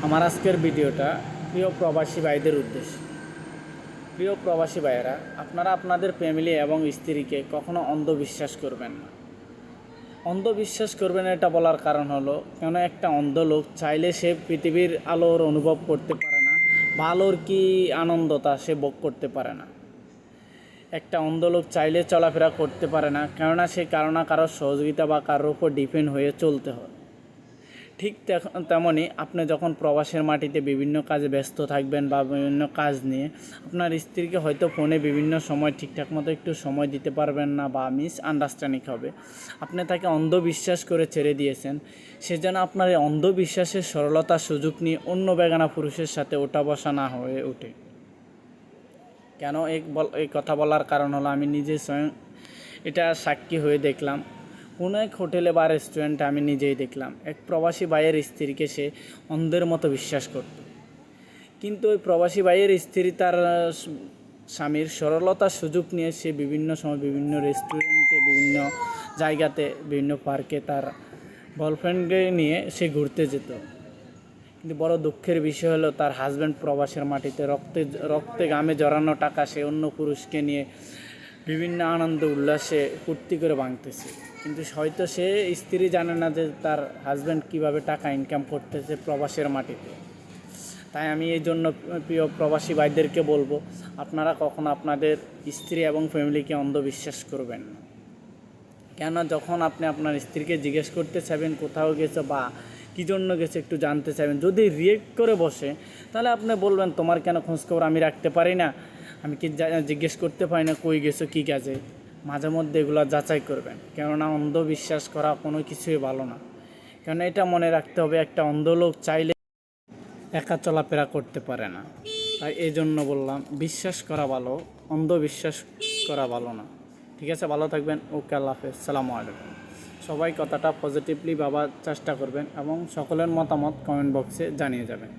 আমার আজকের ভিডিওটা প্রিয় প্রবাসী ভাইদের উদ্দেশ্যে। প্রিয় প্রবাসী ভাইয়েরা, আপনারা আপনাদের ফ্যামিলি এবং স্ত্রীকে কখনো অন্ধবিশ্বাস করবেন না। অন্ধবিশ্বাস করবেন এটা বলার কারণ হলো, কেন একটা অন্ধ লোক চাইলে সে পৃথিবীর আলোর অনুভব করতে পারে না বা আলোর কী আনন্দতা সে ভোগ করতে পারে না। একটা অন্ধ লোক চাইলে চলাফেরা করতে পারে না, কেননা সে কারো না কারোর সহযোগিতা বা কারোর উপর ডিপেন্ড হয়ে চলতে হয়। ঠিক তেমনই আপনি যখন প্রবাসের মাটিতে বিভিন্ন কাজে ব্যস্ত থাকবেন বা বিভিন্ন কাজ নিয়ে আপনার স্ত্রীকে হয়তো ফোনে বিভিন্ন সময় ঠিকঠাক মতো একটু সময় দিতে পারবেন না বা আন্ডারস্ট্যান্ডিং হবে। আপনি তাকে অন্ধবিশ্বাস করে ছেড়ে দিয়েছেন, সে যেন আপনার এই অন্ধবিশ্বাসের সরলতার সুযোগ নিয়ে অন্য বেগানা পুরুষের সাথে ওঠা বসা না হয়ে ওঠে। কেন এই কথা বলার কারণ হলো, আমি নিজে স্বয়ং এটা সাক্ষী হয়ে দেখলাম। কোনো এক হোটেলে বা রেস্টুরেন্টে আমি নিজেই দেখলাম এক প্রবাসী ভাইয়ের স্ত্রীকে সে অন্ধের মতো বিশ্বাস করত। কিন্তু ওই প্রবাসী ভাইয়ের স্ত্রী তার স্বামীর সরলতার সুযোগ নিয়ে সে বিভিন্ন সময় বিভিন্ন রেস্টুরেন্টে, বিভিন্ন জায়গাতে, বিভিন্ন পার্কে তার গার্লফ্রেন্ডকে নিয়ে সে ঘুরতে যেত। কিন্তু বড় দুঃখের বিষয় হলো, তার হাজব্যান্ড প্রবাসের মাটিতে রক্তে রক্তে ঘামে জড়ানো টাকা সে অন্য পুরুষকে নিয়ে বিভিন্ন আনন্দ উল্লাসে ফুর্তি করে ভাঙতেছে। কিন্তু হয়তো সে স্ত্রী জানে না যে তার হাজব্যান্ড কীভাবে টাকা ইনকাম করতেছে প্রবাসের মাটিতে। তাই আমি এই জন্য প্রিয় প্রবাসী ভাইদেরকে বলবো, আপনারা কখনো আপনাদের স্ত্রী এবং ফ্যামিলিকে অন্ধবিশ্বাস করবেন না। কেন, যখন আপনি আপনার স্ত্রীকে জিজ্ঞেস করতে চাইবেন কোথাও গেছে বা কী জন্য গেছে একটু জানতে চাইবেন, যদি রিয়েক্ট করে বসে তাহলে আপনি বলবেন তোমার কেন খোঁজখবর আমি রাখতে পারি না, আমি কি জিজ্ঞেস করতে পারি না কই গেছো কী কাজে। মাঝে মধ্যে এগুলো যাচাই করবেন, কেননা অন্ধবিশ্বাস করা কোনো কিছুই ভালো না। কেন এটা মনে রাখতে হবে, একটা অন্ধ লোক চাইলে একা চলাফেরা করতে পারে না। তাই এই জন্য বললাম, বিশ্বাস করা ভালো, অন্ধবিশ্বাস করা ভালো না। ঠিক আছে, ভালো থাকবেন। ওকে, আল্লাহ হাফেজ, সালামু আলাইকুম। সবাই কথাটা পজিটিভলি ভাবার চেষ্টা করবেন এবং সকলের মতামত কমেন্ট বক্সে জানিয়ে যাবেন।